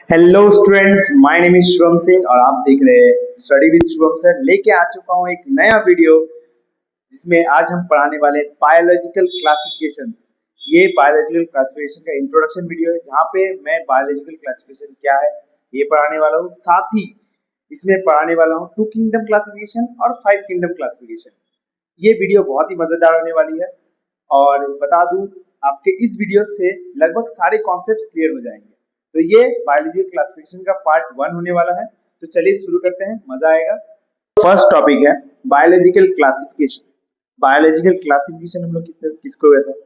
Hello students, my name is Shubham Singh और आप देख रहे हैं स्टडी विद शुभम सर। लेके आ चुका हूँ एक नया वीडियो जिसमें आज हम पढ़ाने वाले बायोलॉजिकल क्लासिफिकेशन। ये बायोलॉजिकल क्लासिफिकेशन का इंट्रोडक्शन वीडियो है जहाँ पे मैं बायोलॉजिकल क्लासिफिकेशन क्या है ये पढ़ाने वाला हूँ। साथ ही इसमें पढ़ाने वाला हूँ 2 किंगडम क्लासिफिकेशन और 5 किंगडम क्लासिफिकेशन। ये वीडियो बहुत ही मजेदार होने वाली है और बता दूं आपके इस वीडियो से लगभग सारे कॉन्सेप्ट्स क्लियर हो जाएंगे। तो ये बायोलॉजिकल क्लासिफिकेशन का पार्ट 1 होने वाला है। तो चलिए शुरू करते हैं, मजा आएगा। फर्स्ट टॉपिक है बायोलॉजिकल क्लासिफिकेशन। बायोलॉजिकल क्लासिफिकेशन हम लोग किसको कहते हैं?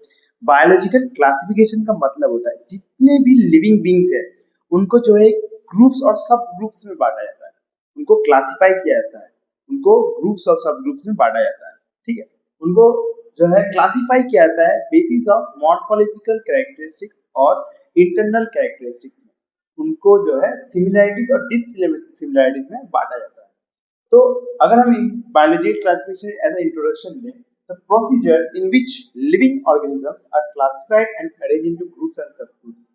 बायोलॉजिकल क्लासिफिकेशन का मतलब होता है जितने भी लिविंग बींग्स है उनको जो है ग्रुप्स और सब ग्रुप्स में बांटा जाता है, उनको क्लासिफाई किया जाता है, उनको ग्रुप्स और सब ग्रुप्स में बांटा जाता है। ठीक है, उनको जो है क्लासिफाई किया जाता है बेसिस ऑफ मॉर्फोलॉजिकल कैरेक्टरिस्टिक्स और इंटरनल कैरेक्टरिस्टिक्स में। उनको जो है सिमिलैरिटीज और डिससिमिलैरिटीज में बांटा जाता है। तो अगर हम biological classification as a introduction लें, the procedure in which living organisms are classified and arranged into groups and subgroups।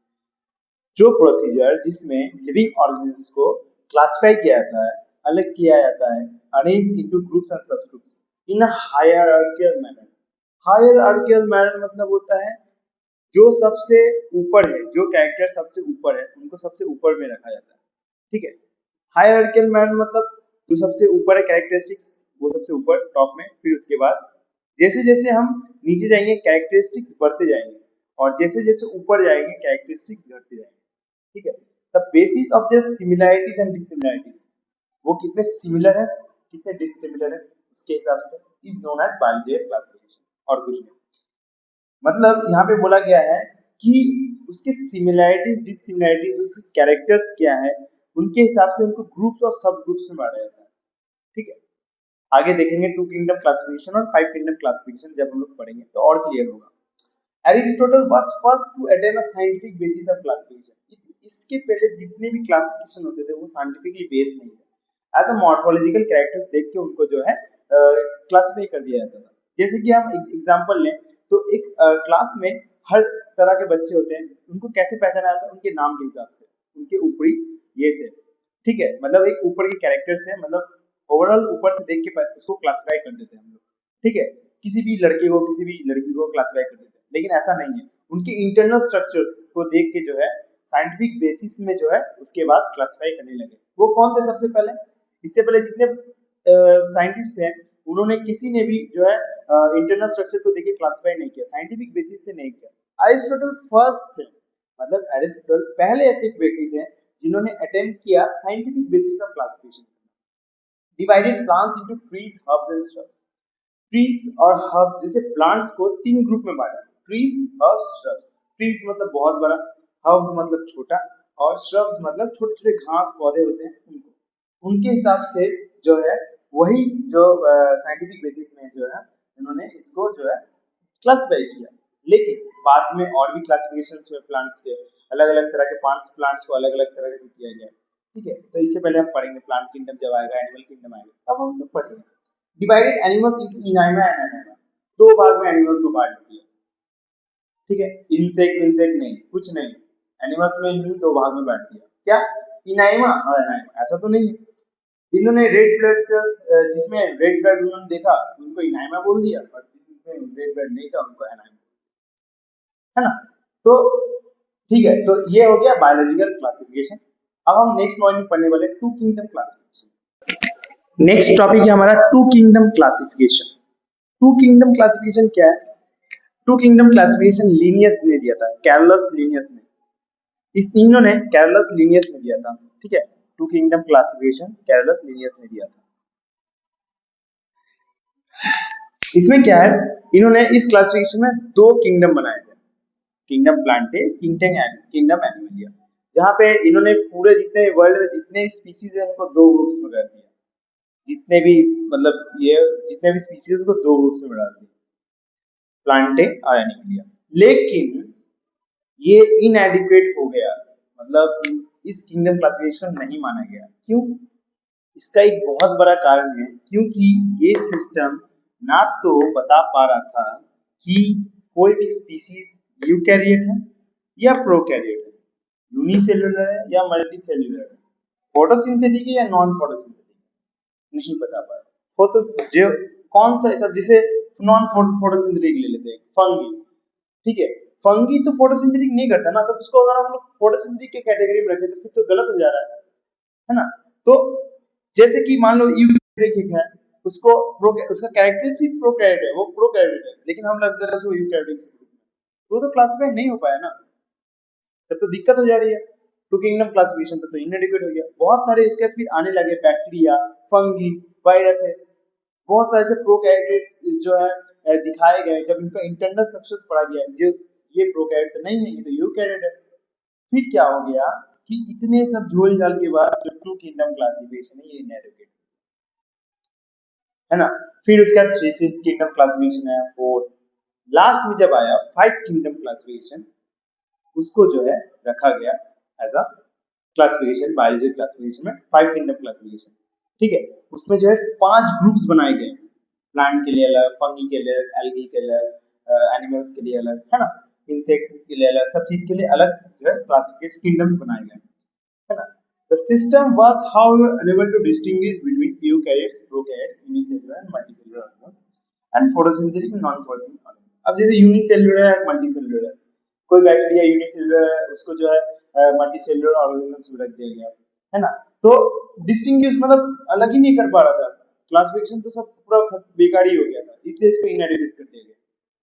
जो प्रोसीजर जिसमें लिविंग ऑर्गेनिजम्स को क्लासिफाई किया जाता है, अलग किया जाता है, arrange into groups and subgroups in a hierarchical manner. Hierarchical manner मतलब होता है जो सबसे ऊपर है, जो कैरेक्टर सबसे ऊपर है उनको सबसे ऊपर में रखा जाता है। ठीक है, हायरार्किकल मैनर मतलब जो सबसे ऊपर है कैरेक्टरिस्टिक्स वो सबसे ऊपर टॉप में, फिर उसके बाद जैसे जैसे हम नीचे जाएंगे कैरेक्टरिस्टिक्स बढ़ते जाएंगे और जैसे जैसे ऊपर जाएंगे कैरेक्टरिस्टिक्स घटते जाएंगे। ठीक है, the basis of their similarities and dissimilarities, वो कितने सिमिलर है कितने डिससिमिलर है उसके हिसाब से is known as biological classification. और कुछ नहीं, मतलब यहाँ पे बोला गया है कि उसके सिमिलैरिटीज डिससिमिलैरिटीज उसके कैरेक्टर्स क्या है उनके हिसाब से उनको ग्रुप्स और सब ग्रुप्स में बांटा जाता है। ठीक है, आगे देखेंगे 2 किंगडम क्लासिफिकेशन और 5 किंगडम क्लासिफिकेशन जब हम लोग पढ़ेंगे तो और क्लियर होगा। Aristotle was first to attain a scientific basis of classification. इसके पहले जितने भी क्लासिफिकेशन होते थे वो साइंटिफिकली बेस्ड नहीं थे, एज अ मॉर्फोलॉजिकल कैरेक्टर्स देख के उनको जो है क्लासिफाई कर दिया जाता था। जैसे कि हम एग्जांपल लें तो एक क्लास में हर तरह के बच्चे होते हैं, उनको कैसे पहचाना जाता है? उनके नाम के हिसाब से, उनके ऊपरी ये से। ठीक है, मतलब एक ऊपर के कैरेक्टर्स है, मतलब ओवरऑल ऊपर से देख के उसको क्लासिफाई कर देते हैं हम लोग। ठीक है, किसी भी लड़के को किसी भी लड़की को क्लासिफाई कर देते हैं, लेकिन ऐसा नहीं है। उनके इंटरनल स्ट्रक्चर्स को देख के जो है साइंटिफिक बेसिस में जो है उसके बाद क्लासिफाई करने लगे। वो कौन थे सबसे पहले? इससे पहले जितने साइंटिस्ट थे उन्होंने किसी ने भी जो है इंटरनल स्ट्रक्चर को देख के क्लासिफाई नहीं किया, साइंटिफिक बेसिस से नहीं किया। एरिस्टोटल फर्स्ट थे, मतलब एरिस्टोटल पहले ऐसे व्यक्ति थे जिन्होंने अटेम्प्ट किया scientific basis of classification. Divided plants into trees, herbs and shrubs. Trees और हर्ब्स जैसे प्लांट्स को 3 ग्रुप में बांटा, ट्रीज, हर्ब्स, श्रब्स। ट्रीज मतलब बहुत बड़ा, हर्ब्स मतलब छोटा और श्रब्स मतलब छोटे छोटे घास पौधे होते हैं उनको। उनके हिसाब से जो है वही जो साइंटिफिक बेसिस में जो है उन्होंने इसको जो है क्लासिफाई किया। लेकिन बाद में और भी क्लासिफिकेशन हुए प्लांट्स के, अलग अलग तरह के प्लांट्स को अलग अलग तरह से किया गया। ठीक है, तो इससे पहले हम पढ़ेंगे प्लांट किंगडम जब आएगा, एनिमल किंगडम आएगा तब हम सब पढ़ेंगे। डिवाइडेड एनिमल्स इनटू इनाइमा एंड एनाइमा, 2 भाग में एनिमल्स को बांट दिया। ठीक है, इंसेक्ट इंसेक्ट नहीं, कुछ नहीं, एनिमल्स में इन 2 भाग में बांट दिया। क्या? इनाइमा और एनाइमा। ऐसा तो नहीं है इन्होंने रेड ब्लड सेल्स, जिसमें रेड ब्लड उन्होंने देखा उनको इनाइमा बोल दिया और जिसमें रेड ब्लड नहीं था उनको एनाइमा, है ना? तो ठीक है, तो ये हो गया बायोलॉजिकल क्लासिफिकेशन। अब हम नेक्स्ट पॉइंट पढ़ने वाले 2 किंगडम क्लासिफिकेशन। नेक्स्ट टॉपिक है हमारा 2 किंगडम क्लासिफिकेशन। 2 किंगडम क्लासिफिकेशन क्या है? 2 किंगडम क्लासिफिकेशन लीनियस ने दिया था, कैरोलस लीनियस ने। इस तीनों ने कैरोलस लीनियस ने दिया था। ठीक है, 2 किंगडम क्लासिफिकेशन कैरोलस लीनियस ने दिया था। इसमें क्या है, इन्होंने इस क्लासिफिकेशन में 2 किंगडम बनाए थे, किंगडम प्लांटे, किंगडम एनिमलिया, जहां पे इन्होंने पूरे जितने वर्ल्ड में जितने भी स्पीशीज है उनको 2 ग्रुप्स में कर दिया। जितने भी मतलब ये जितने भी स्पीशीज को 2 ग्रुप्स में डाल दिया, प्लांटे और एनिमलिया। लेकिन ये इनएडिक्वेट हो गया, मतलब इस किंगडम क्लासिफिकेशन नहीं माना गया। क्यों? इसका एक बहुत बड़ा कारण है क्योंकि ये सिस्टम ना तो बता पा रहा था कि कोई भी स्पीशीज यूकैरियोट है या प्रोकैरियोट है। यूनिसेल्युलर है या मल्टीसेल्युलर है, फोटोसिंथेटिक है या नॉन फोटोसिंथेटिक, नहीं बता पाया। फोटो जो कौन सा सब, जिसे नॉन फोटोसिंथेटिक ले लेते हैं, फंगी, ठीक है, फंगी तो फोटोसिंथेटिक नहीं करता ना, तो उसको अगर हम लोग फोटोसिंथेटिक के कैटेगरी में रखें तो फिर तो गलत हो जा रहा है ना। तो जैसे कि मान लो यूकैरियोटिक है, उसको उसका कैरेक्टरिस्टिक प्रोकैरियोट है, वो प्रोकैरियोट है, लेकिन हम लग रहा है उसको यूकैरियोटिक से, वो तो क्लासिफाई नहीं हो पाया ना, तब तो दिक्कत हो जा रही है। टू किंगडम क्लासिफिकेशन तो इनएडिक्वेट हो गया। बहुत सारे इसके फिर आने लगे बैक्टीरिया, फंगी, वायरसेस, बहुत सारे से प्रोकैरियोट्स जो है दिखाए गए। जब इनका इंटरनल स्ट्रक्चर्स पढ़ा गया, जो ये प्रोकैरियोट तो नहीं है, ये तो यूकैरियोट है। फिर क्या हो गया कि इतने सब झोल झाल के बाद जो टू किंगडम क्लासिफिकेशन है ये इनएडिक्वेट है ना। फिर उसके बाद थ्री किंगडम क्लासिफिकेशन है, फोर, लास्ट में जब आया फाइव किंगडम क्लासिफिकेशन, उसको जो है रखा गया as a classification, biology classification में फाइव किंगडम क्लासिफिकेशन, ठीक है। उसमें जो है 5 ग्रुप्स बनाए गए, प्लांट के लिए अलग, फंगी के लिए, एल्गी के लिए, एनिमल्स के लिए अलग, है ना, इंसेक्ट्स के लिए अलग, सब चीज के लिए अलग जो है क्लासिफिकेशन किंगडम्स बनाए गए, है ना। The system was however unable to distinguish between eukaryotes, prokaryotes, unicellular and multicellular organisms and photosynthetic and non-photosynthetic organisms। अब जैसे यूनिसेल्युलर है, मल्टीसेल्युलर है, कोई बैक्टीरिया यूनिसेल्युलर है, उसको जो है मल्टीसेल्युलर ऑर्गेनिजम्स में रख दिया गया, है ना। तो डिस्टिंग्विश मतलब अलग ही नहीं कर पा रहा था, क्लासिफिकेशन तो सब पूरा बेकार ही हो गया था, इसलिए इसको इनएडिक्वेट कर दिया गया।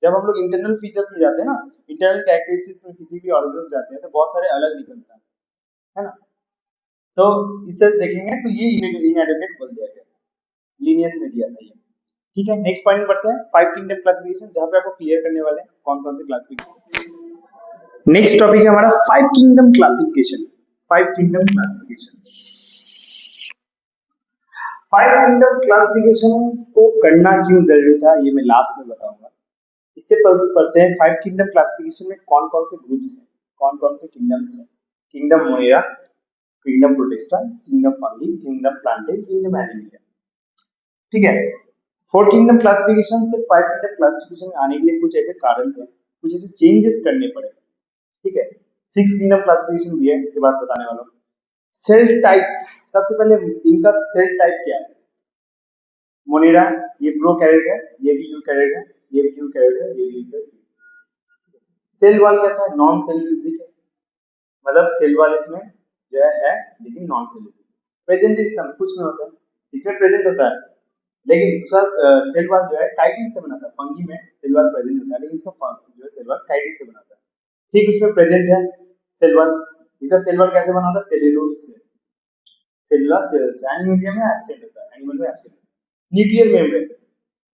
जब हम लोग इंटरनल फीचर्स में जाते हैं ना, इंटरनल कैरेक्टरिस्टिक्स में किसी भी ऑर्गेनिज्म जाते हैं तो बहुत सारे अलग निकलता है ना। तो इस तरह देखेंगे तो ये इनएडिक्वेट बोल दिया गया, लीनियस में दिया था ये, ठीक है। नेक्स्ट पॉइंट बढ़ते हैं, फाइव किंगडम क्लासिफिकेशन, जहां पे आपको क्लियर करने वाले हैं कौन कौन से क्लासिफिकेशन। नेक्स्ट टॉपिक है हमारा five kingdom classification. Five kingdom classification, five kingdom classification को करना क्यों जरूरी था ये मैं लास्ट में बताऊंगा। इससे पहले पढ़ते हैं फाइव किंगडम क्लासिफिकेशन में कौन कौन से ग्रुप्स हैं, कौन कौन से किंगडम्स हैं। Kingdom Monera, kingdom protista, kingdom fungi, kingdom Plantae, kingdom Animalia, ठीक है। फोर किंगडम क्लासिफिकेशन से फाइव किंगडम क्लासिफिकेशन में आने के लिए कुछ ऐसे कारण थे, कुछ ऐसे चेंजेस करने पड़े, ठीक है। सिक्स किंगडम क्लासिफिकेशन भी है, इसके बाद बताने वाला हूँ। सेल टाइप, सबसे पहले इनका सेल टाइप क्या है। मोनेरा ये प्रोकैरियोट है, ये भी यूकैरियोट है, ये भी यूकैरियोट है, ये भी यूकैरियोट है। सेल वॉल कैसा है, नॉन सेल्यूलोजिक है, मतलब सेल वॉल इसमें जो है लेकिन नॉन सेल्यूलोजिक। प्रेजेंट इन सब कुछ में होता है, इसमें प्रेजेंट होता है, लेकिन दूसरा सेल वॉल जो है काइटिन से बना था। फंगी में सेल वॉल प्रेजेंट होता है, लेकिन इसका जो है सेल वॉल काइटिन से बनाता है, ठीक। उसमें प्रेजेंट है सेल वॉल, इसका सेल वॉल कैसे बना था, सेल्यूलोज से, सेलुलर सेल्स। एनिमल में एब्सेंट होता है, एनिमल में एब्सेंट। न्यूक्लियर मेम्ब्रेन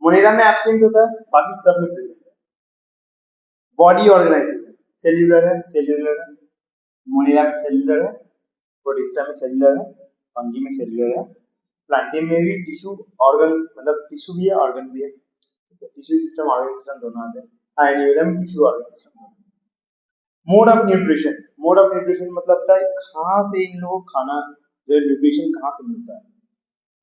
मोनेरा में एब्सेंट होता है, बाकी सब में प्रेजेंट है। बॉडी ऑर्गेनाइजेशन सेल्यूलर है, सेल्यूलर है, मोनेरा में सेल्यूलर है, प्रोटिस्टा में सेल्यूलर है, फंगी में सेल्यूलर है, प्लांटियम में भी टिश्यू ऑर्गन, मतलब टिश्यू भी है ऑर्गन भी है, टिश्यू सिस्टम ऑर्गन सिस्टम दोनों आते हैं। एनिमल में tissue organ system. Mode of nutrition, mode of nutrition मतलब होता है कहाँ से इन लोगों को खाना जो न्यूट्रिशन कहाँ से मिलता है।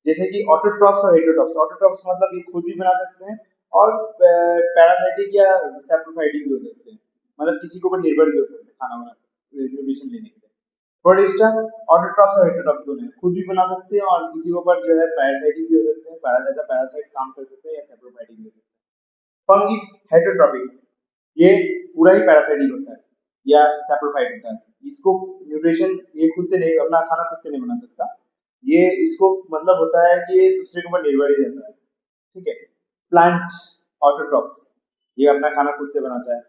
जैसे कि ऑटोट्रॉप्स और हेटेरोट्रॉप्स। ऑटोट्रॉप्स मतलब ये खुद भी बना सकते हैं और पैरासाइटिक या सैप्रोफाइटिक भी हो सकते हैं, मतलब किसी के ऊपर निर्भर भी हो सकते हैं खाना बना न्यूट्रिशन लेने के लिए। प्रोटिस्टा ऑटोट्रॉप्स और हेटेरोट्रॉप्स दोनों हैं, खुद भी बना सकते हैं और किसी के ऊपर जो है पैरासाइटिक भी हो सकते हैं, पैरासाइट काम कर सकते हैं या सैप्रोफाइटिक भी हो सकते हैं। फंगी हेटेरोट्रॉपिक, ये पूरा ही पैरासाइटिक होता है या सैप्रोफाइट होता है, इसको न्यूट्रिशन ये खुद से नहीं, अपना खाना खुद से नहीं बना सकता, ये इसको मतलब होता है कि ये दूसरे के ऊपर निर्भर ही रहता है, ठीक है। प्लांट ऑटोट्रॉप्स, ये अपना खाना खुद से बनाता है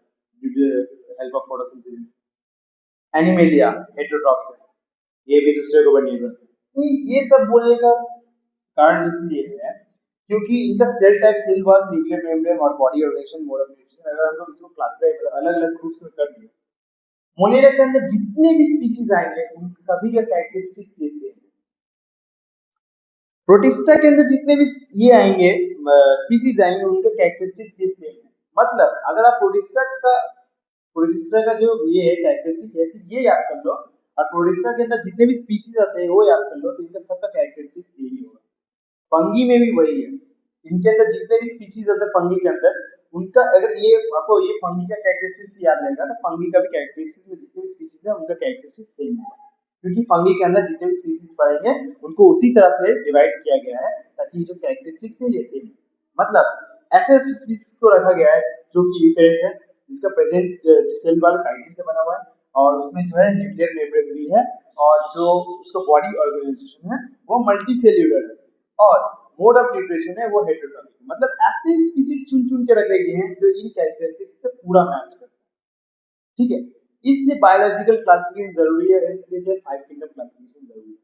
due to help of photosynthesis. Animalia heterotrophs है, ये भी दूसरे के ऊपर निर्भर। ये सब बोलने का कारण इसलिए है क्योंकि इनका cell type, cell wall, nuclear membrane और body organisation, mode of nutrition अगर हम लोग इसको क्लासिफाई अलग अलग ग्रुप्स में कर दिए, मोनेरा के अंदर जितने भी स्पीशीज आएंगे उन सभी का कैरेक्टरिस्टिक्स ये सेम है। प्रोटिस्टा के अंदर जितने भी ये आएंगे स्पीशीज आएंगे उनके कैरेक्टरिस्टिक्स ये सेम है। मतलब अगर आप प्रोटिस्टा का जो ये है कैरेक्टरिस्टिक है, ये याद कर लो, और प्रोटिस्टा के अंदर जितने भी स्पीशीज आते हैं वो याद कर लो, तो इनका सबका कैरेक्टरिस्टिक्स यही होगा। फंगी में भी वही है, इनके अंदर जितने भी स्पीशीज आते हैं फंगी के अंदर उनका अगर ये आपको ये फंगी का कैरेक्टरिस्टिक्स याद रहेगा ना, फंगी का भी कैरेक्टरिस्टिक्स में जितने भी स्पीशीज है उनका कैरेक्टरिस्टिक्स सेम है, क्योंकि फंगी के अंदर जितने भी स्पीशीज पड़ेंगे उनको उसी तरह से डिवाइड किया गया है ताकि जो कैरेक्टरिस्टिक्स है ये सेम, मतलब ऐसे स्पीशीज को रखा गया है जो कि यूकेरियोट है, जिसका प्रेजेंट सेल वाल काइटिन से बना हुआ है और उसमें जो है न्यूक्लियर मेम्ब्रेन भी है और जो उसका बॉडी ऑर्गेनाइजेशन है वो मल्टी सेल्यूलर है और मोड ऑफ न्यूट्रिशन है वो हेटेरोटॉमिक, मतलब ऐसे स्पीशीज चुन चुन के रखे गए हैं जो इन कैरेक्टरिस्टिक्स से पूरा मैच करते हैं, ठीक है। इसलिए बायोलॉजिकल क्लासिफिकेशन जरूरी है, इसलिए जो 5 किंगडम क्लासिफिकेशन जरूरी है।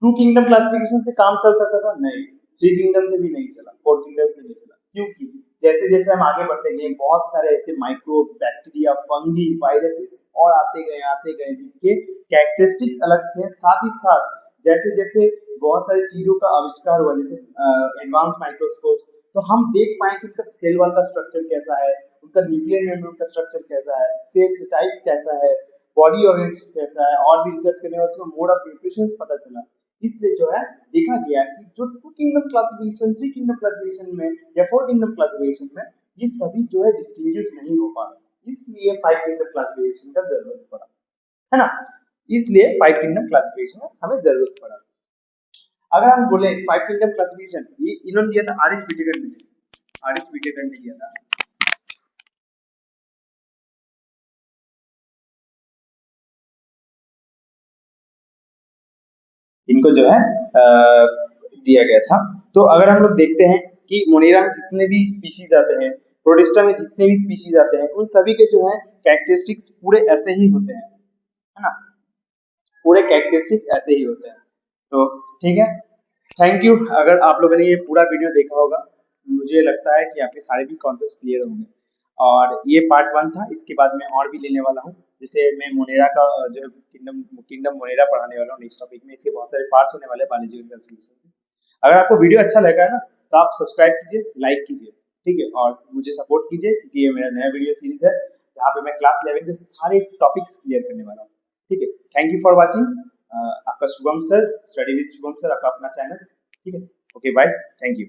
2 किंगडम क्लासिफिकेशन से काम चल सकता था, नहीं। 3 किंगडम से भी नहीं चला, 4 किंगडम से नहीं चला, क्योंकि जैसे जैसे हम आगे बढ़ते गए बहुत सारे ऐसे माइक्रोब्स, बैक्टीरिया, फंगी, वायरसेस और आते गए जिनके कैरेक्टरिस्टिक्स अलग थे, साथ ही साथ जैसे जैसे बहुत सारी चीजों का आविष्कार हुआ, जैसे एडवांस माइक्रोस्कोप्स, तो हम देख पाए कि उनका सेल वॉल का स्ट्रक्चर कैसा है, उनका न्यूक्लियर मेम्ब्रेन का स्ट्रक्चर कैसा है, सेल टाइप कैसा है, बॉडी ऑर्गेनाइजेशन कैसा है, और भी रिसर्च करने और उसमें मोड ऑफ न्यूट्रिशन पता चला। इसलिए जो है देखा गया कि जो 2 किंगडम क्लासिफिकेशन, 3 किंगडम क्लासिफिकेशन में या 4 किंगडम क्लासिफिकेशन में ये सभी जो है डिस्टिंग्विश नहीं हो पा रहे, इसलिए 5 किंगडम क्लासिफिकेशन का जरूरत पड़ा, है ना। इसलिए 5 किंगडम क्लासिफिकेशन में हमें जरूरत पड़ा। अगर हम बोले 5 किंगडम क्लासिफिकेशन, ये इन्होंने दिया था आरिस विटेकर ने, आरिस विटेकर ने दिया था। इनको जो है दिया गया था। तो अगर हम लोग देखते हैं कि मोनेरा में जितने भी स्पीशीज आते हैं, प्रोटिस्टा में जितने भी स्पीशीज आते हैं, उन सभी के जो है कैरेक्टरिस्टिक्स पूरे ऐसे ही होते हैं, है ना, पूरे कैरेक्टरिस्टिक्स ऐसे ही होते हैं। तो ठीक है, थैंक यू। अगर आप लोगों ने ये पूरा वीडियो देखा होगा, मुझे लगता है कि आपके सारे भी कॉन्सेप्ट्स क्लियर होंगे। और ये पार्ट 1 था, इसके बाद मैं और भी लेने वाला हूँ, जैसे मैं मोनेरा का जो किंगडम किंगडम मोनेरा पढ़ाने वाला हूँ नेक्स्ट टॉपिक में। इसके बहुत सारे पार्ट्स होने वाले हैं बायोलॉजिकल क्लासिफिकेशन के। अगर आपको वीडियो अच्छा लगा है ना, तो आप सब्सक्राइब कीजिए, लाइक कीजिए, ठीक है, और मुझे सपोर्ट कीजिए, क्योंकि ये मेरा नया वीडियो सीरीज है जहाँ पे मैं क्लास 11 के सारे टॉपिक्स क्लियर करने वाला हूँ, ठीक है। Thank you for watching. आपका Shubham sir, study with Shubham sir, आपका अपना चैनल, ठीक है। Okay bye, thank you.